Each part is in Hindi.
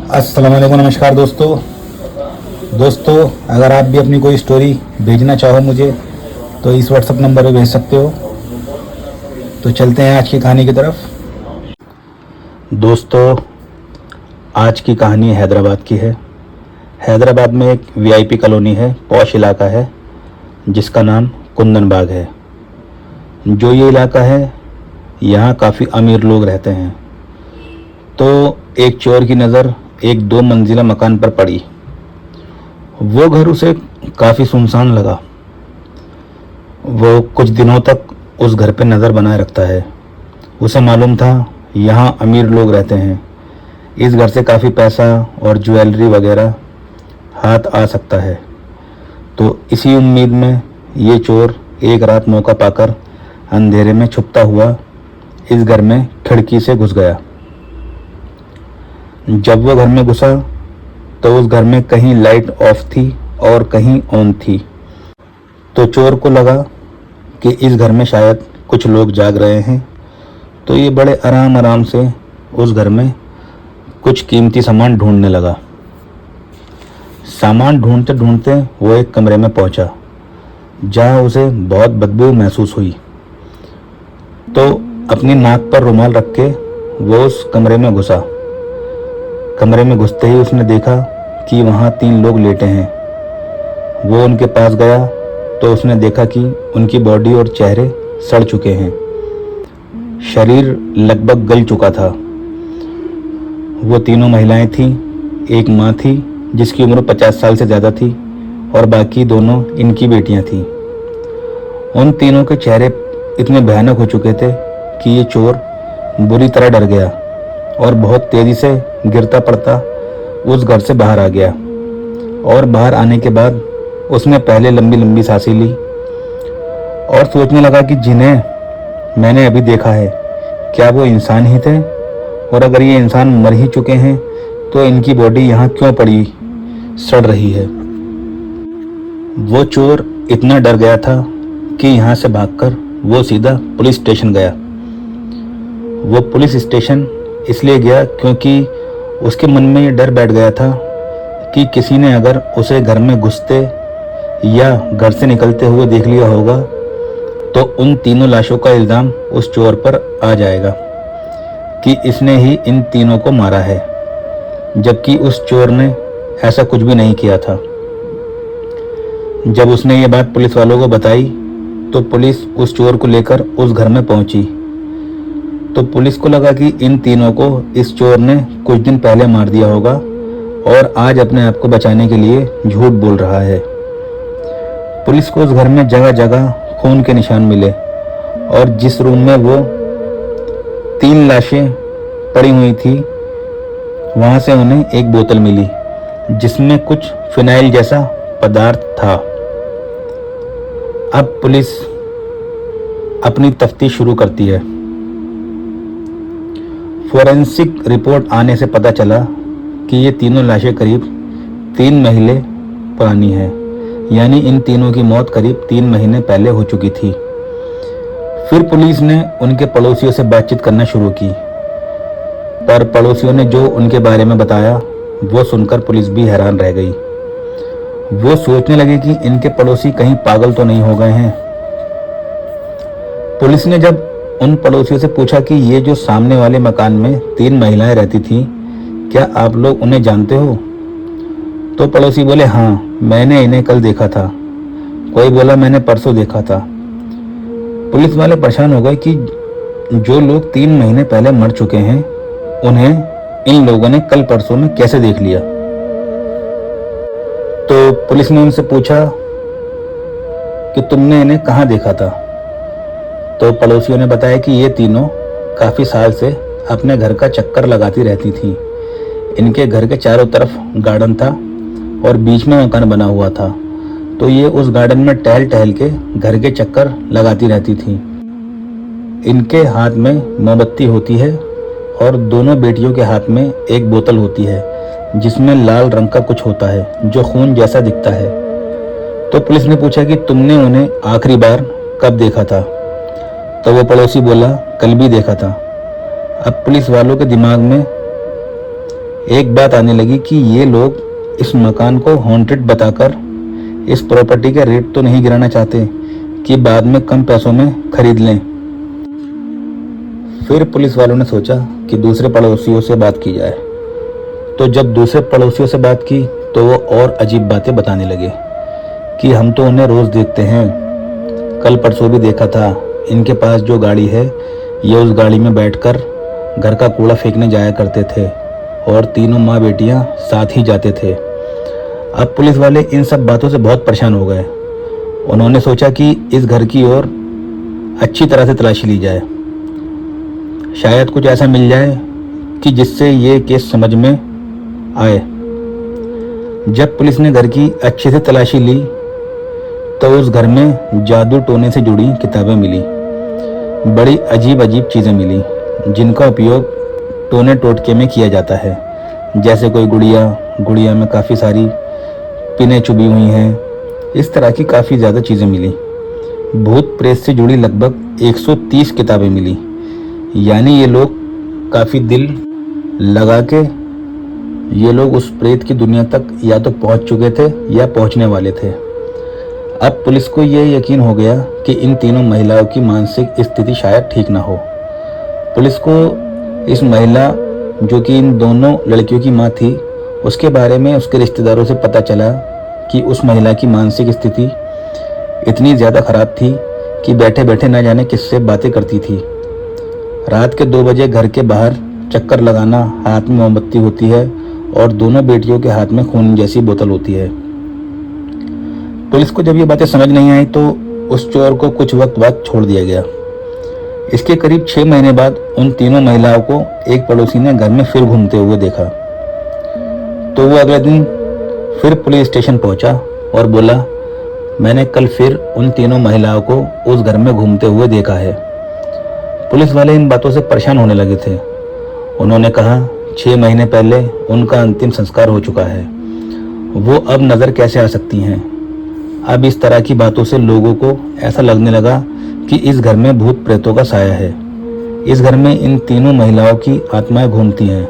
अस्सलाम वालेकुम, नमस्कार दोस्तों, अगर आप भी अपनी कोई स्टोरी भेजना चाहो मुझे तो इस व्हाट्सअप नंबर पे भेज सकते हो। तो चलते हैं आज की कहानी की तरफ। दोस्तों, आज की कहानी हैदराबाद की है। हैदराबाद में एक वीआईपी कॉलोनी है, पॉश इलाका है जिसका नाम कुंदन बाग है। जो ये इलाका है यहाँ काफ़ी अमीर लोग रहते हैं। तो एक चोर की नज़र एक 2 मंजिला मकान पर पड़ी। वो घर उसे काफ़ी सुनसान लगा। वो कुछ दिनों तक उस घर पे नज़र बनाए रखता है। उसे मालूम था यहाँ अमीर लोग रहते हैं, इस घर से काफ़ी पैसा और ज्वेलरी वगैरह हाथ आ सकता है। तो इसी उम्मीद में ये चोर एक रात मौका पाकर अंधेरे में छुपता हुआ इस घर में खिड़की से घुस गया। जब वो घर में घुसा तो उस घर में कहीं लाइट ऑफ थी और कहीं ऑन थी। तो चोर को लगा कि इस घर में शायद कुछ लोग जाग रहे हैं। तो ये बड़े आराम आराम से उस घर में कुछ कीमती सामान ढूंढने लगा। सामान ढूंढते ढूंढते वो एक कमरे में पहुंचा जहाँ उसे बहुत बदबू महसूस हुई। तो अपनी नाक पर रुमाल रख के वो उस कमरे में घुसा। कमरे में घुसते ही उसने देखा कि वहाँ 3 लोग लेटे हैं। वो उनके पास गया तो उसने देखा कि उनकी बॉडी और चेहरे सड़ चुके हैं, शरीर लगभग गल चुका था। वो तीनों महिलाएं थीं। एक माँ थी जिसकी उम्र 50 साल से ज़्यादा थी और बाकी दोनों इनकी बेटियां थीं। उन तीनों के चेहरे इतने भयानक हो चुके थे कि ये चोर बुरी तरह डर गया और बहुत तेज़ी से गिरता पड़ता उस घर से बाहर आ गया। और बाहर आने के बाद उसने पहले लंबी लंबी सांसें ली और सोचने लगा कि जिन्हें मैंने अभी देखा है क्या वो इंसान ही थे, और अगर ये इंसान मर ही चुके हैं तो इनकी बॉडी यहाँ क्यों पड़ी सड़ रही है। वो चोर इतना डर गया था कि यहाँ से भागकर वो सीधा पुलिस स्टेशन गया। वो पुलिस स्टेशन इसलिए गया क्योंकि उसके मन में ये डर बैठ गया था कि किसी ने अगर उसे घर में घुसते या घर से निकलते हुए देख लिया होगा तो उन तीनों लाशों का इल्ज़ाम उस चोर पर आ जाएगा कि इसने ही इन तीनों को मारा है, जबकि उस चोर ने ऐसा कुछ भी नहीं किया था। जब उसने ये बात पुलिस वालों को बताई तो पुलिस उस चोर को लेकर उस घर में पहुंची। तो पुलिस को लगा कि इन तीनों को इस चोर ने कुछ दिन पहले मार दिया होगा और आज अपने आप को बचाने के लिए झूठ बोल रहा है। पुलिस को उस घर में जगह जगह खून के निशान मिले और जिस रूम में वो 3 लाशें पड़ी हुई थी वहां से उन्हें एक बोतल मिली जिसमें कुछ फिनाइल जैसा पदार्थ था। अब पुलिस अपनी तफ्तीश शुरू करती है। फोरेंसिक रिपोर्ट आने से पता चला कि ये तीनों लाशें करीब 3 महीने पुरानी हैं, यानी इन तीनों की मौत करीब 3 महीने पहले हो चुकी थी। फिर पुलिस ने उनके पड़ोसियों से बातचीत करना शुरू की, पर पड़ोसियों ने जो उनके बारे में बताया वो सुनकर पुलिस भी हैरान रह गई। वो सोचने लगे कि इनके पड़ोसी कहीं पागल तो नहीं हो गए हैं। पुलिस ने जब उन पड़ोसियों से पूछा कि ये जो सामने वाले मकान में 3 महिलाएं रहती थीं, क्या आप लोग उन्हें जानते हो? तो पड़ोसी बोले, हाँ, मैंने इन्हें कल देखा था। कोई बोला, मैंने परसों देखा था। पुलिस वाले परेशान हो गए कि जो लोग 3 महीने पहले मर चुके हैं उन्हें इन लोगों ने कल परसों में कैसे देख लिया। तो पुलिस ने उनसे पूछा कि तुमने इन्हें कहाँ देखा था? तो पड़ोसियों ने बताया कि ये तीनों काफ़ी साल से अपने घर का चक्कर लगाती रहती थीं। इनके घर के चारों तरफ गार्डन था और बीच में मकान बना हुआ था। तो ये उस गार्डन में टहल टहल के घर के चक्कर लगाती रहती थीं। इनके हाथ में मोमबत्ती होती है और दोनों बेटियों के हाथ में एक बोतल होती है जिसमें लाल रंग का कुछ होता है जो खून जैसा दिखता है। तो पुलिस ने पूछा कि तुमने उन्हें आखिरी बार कब देखा था? तो वो पड़ोसी बोला, कल भी देखा था। अब पुलिस वालों के दिमाग में एक बात आने लगी कि ये लोग इस मकान को हॉन्टेड बताकर इस प्रॉपर्टी का रेट तो नहीं गिराना चाहते कि बाद में कम पैसों में खरीद लें। फिर पुलिस वालों ने सोचा कि दूसरे पड़ोसियों से बात की जाए। तो जब दूसरे पड़ोसियों से बात की तो वो और अजीब बातें बताने लगे कि हम तो उन्हें रोज़ देखते हैं, कल परसों भी देखा था। इनके पास जो गाड़ी है ये उस गाड़ी में बैठकर घर का कूड़ा फेंकने जाया करते थे और तीनों माँ बेटियाँ साथ ही जाते थे। अब पुलिस वाले इन सब बातों से बहुत परेशान हो गए। उन्होंने सोचा कि इस घर की ओर अच्छी तरह से तलाशी ली जाए, शायद कुछ ऐसा मिल जाए कि जिससे ये केस समझ में आए। जब पुलिस ने घर की अच्छे से तलाशी ली तो उस घर में जादू टोने से जुड़ी किताबें मिली। बड़ी अजीब अजीब चीज़ें मिली जिनका उपयोग टोने टोटके में किया जाता है, जैसे कोई गुड़िया में काफ़ी सारी पिनें चुभी हुई हैं। इस तरह की काफ़ी ज़्यादा चीज़ें मिली। भूत प्रेत से जुड़ी लगभग 130 किताबें मिली। यानी ये लोग काफ़ी दिल लगा के ये लोग उस प्रेत की दुनिया तक या तो पहुंच चुके थे या पहुंचने वाले थे। अब पुलिस को ये यकीन हो गया कि इन तीनों महिलाओं की मानसिक स्थिति शायद ठीक ना हो। पुलिस को इस महिला जो कि इन दोनों लड़कियों की माँ थी उसके बारे में उसके रिश्तेदारों से पता चला कि उस महिला की मानसिक स्थिति इतनी ज़्यादा ख़राब थी कि बैठे बैठे न जाने किससे बातें करती थी। रात के 2 बजे घर के बाहर चक्कर लगाना, हाथ में मोमबत्ती होती है और दोनों बेटियों के हाथ में खून जैसी बोतल होती है। पुलिस को जब ये बातें समझ नहीं आई तो उस चोर को कुछ वक्त बाद छोड़ दिया गया। इसके करीब 6 महीने बाद उन तीनों महिलाओं को एक पड़ोसी ने घर में फिर घूमते हुए देखा। तो वो अगले दिन फिर पुलिस स्टेशन पहुंचा और बोला, मैंने कल फिर उन तीनों महिलाओं को उस घर में घूमते हुए देखा है। पुलिस वाले इन बातों से परेशान होने लगे थे। उन्होंने कहा 6 महीने पहले उनका अंतिम संस्कार हो चुका है, वो अब नज़र कैसे आ सकती हैं। अब इस तरह की बातों से लोगों को ऐसा लगने लगा कि इस घर में भूत प्रेतों का साया है। इस घर में इन तीनों महिलाओं की आत्माएं घूमती हैं।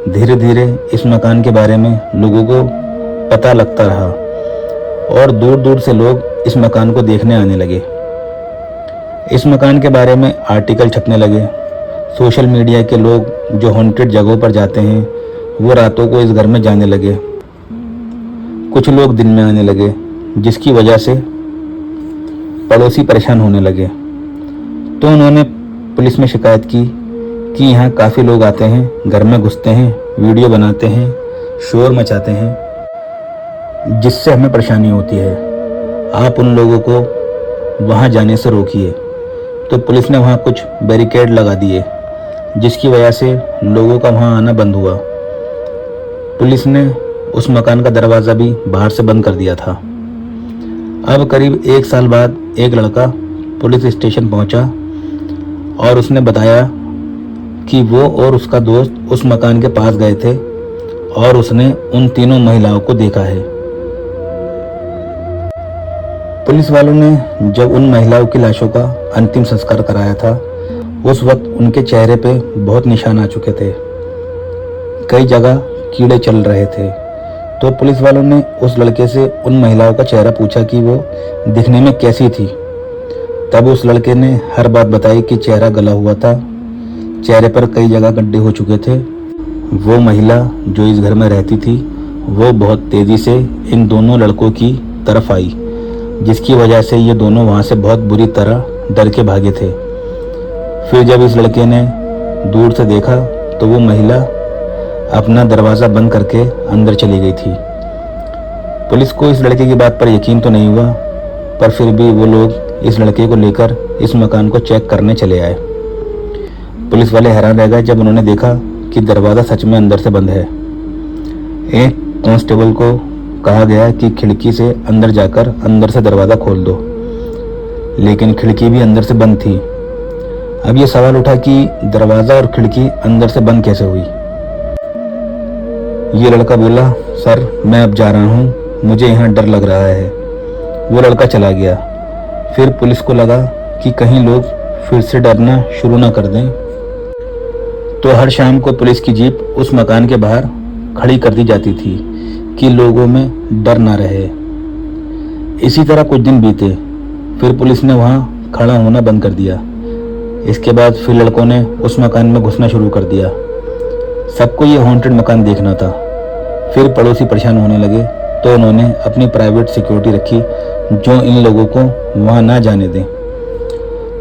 धीरे धीरे इस मकान के बारे में लोगों को पता लगता रहा और दूर दूर से लोग इस मकान को देखने आने लगे। इस मकान के बारे में आर्टिकल छपने लगे। सोशल मीडिया के लोग जो हॉन्टेड जगहों पर जाते हैं वो रातों को इस घर में जाने लगे। कुछ लोग दिन में आने लगे, जिसकी वजह से पड़ोसी परेशान होने लगे। तो उन्होंने पुलिस में शिकायत की कि यहाँ काफ़ी लोग आते हैं, घर में घुसते हैं, वीडियो बनाते हैं, शोर मचाते हैं, जिससे हमें परेशानी होती है। आप उन लोगों को वहाँ जाने से रोकिए। तो पुलिस ने वहाँ कुछ बैरिकेड लगा दिए, जिसकी वजह से लोगों का वहाँ आना बंद हुआ। पुलिस ने उस मकान का दरवाज़ा भी बाहर से बंद कर दिया था। अब करीब 1 साल बाद एक लड़का पुलिस स्टेशन पहुंचा और उसने बताया कि वो और उसका दोस्त उस मकान के पास गए थे और उसने उन तीनों महिलाओं को देखा है। पुलिस वालों ने जब उन महिलाओं की लाशों का अंतिम संस्कार कराया था उस वक्त उनके चेहरे पे बहुत निशान आ चुके थे। कई जगह कीड़े चल रहे थे। तो पुलिस वालों ने उस लड़के से उन महिलाओं का चेहरा पूछा कि वो दिखने में कैसी थी। तब उस लड़के ने हर बात बताई कि चेहरा गला हुआ था, चेहरे पर कई जगह गड्ढे हो चुके थे। वो महिला जो इस घर में रहती थी वो बहुत तेज़ी से इन दोनों लड़कों की तरफ आई, जिसकी वजह से ये दोनों वहाँ से बहुत बुरी तरह डर के भागे थे। फिर जब इस लड़के ने दूर से देखा तो वो महिला अपना दरवाज़ा बंद करके अंदर चली गई थी। पुलिस को इस लड़के की बात पर यकीन तो नहीं हुआ, पर फिर भी वो लोग इस लड़के को लेकर इस मकान को चेक करने चले आए। पुलिस वाले हैरान रह गए जब उन्होंने देखा कि दरवाज़ा सच में अंदर से बंद है। एक कांस्टेबल को कहा गया कि खिड़की से अंदर जाकर अंदर से दरवाज़ा खोल दो, लेकिन खिड़की भी अंदर से बंद थी। अब ये सवाल उठा कि दरवाज़ा और खिड़की अंदर से बंद कैसे हुई। ये लड़का बोला, सर मैं अब जा रहा हूँ, मुझे यहाँ डर लग रहा है। वो लड़का चला गया। फिर पुलिस को लगा कि कहीं लोग फिर से डरना शुरू ना कर दें। तो हर शाम को पुलिस की जीप उस मकान के बाहर खड़ी कर दी जाती थी कि लोगों में डर ना रहे। इसी तरह कुछ दिन बीते, फिर पुलिस ने वहाँ खड़ा होना बंद कर दिया। इसके बाद फिर लड़कों ने उस मकान में घुसना शुरू कर दिया। सबको ये हॉन्टेड मकान देखना था। फिर पड़ोसी परेशान होने लगे तो उन्होंने अपनी प्राइवेट सिक्योरिटी रखी जो इन लोगों को वहाँ ना जाने दें।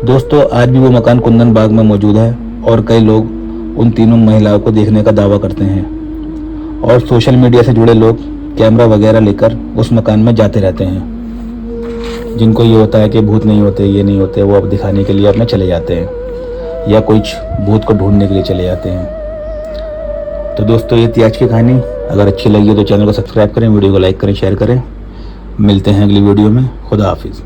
दोस्तों, आज भी वो मकान कुंदन बाग में मौजूद है और कई लोग उन तीनों महिलाओं को देखने का दावा करते हैं और सोशल मीडिया से जुड़े लोग कैमरा वगैरह लेकर उस मकान में जाते रहते हैं। जिनको ये होता है कि भूत नहीं होते, ये नहीं होते, वो अब दिखाने के लिए अपने चले जाते हैं या कुछ भूत को ढूंढने के लिए चले जाते हैं। तो दोस्तों, ये थी आज की कहानी। अगर अच्छी लगी हो तो चैनल को सब्सक्राइब करें, वीडियो को लाइक करें, शेयर करें। मिलते हैं अगली वीडियो में। खुदा हाफिज़।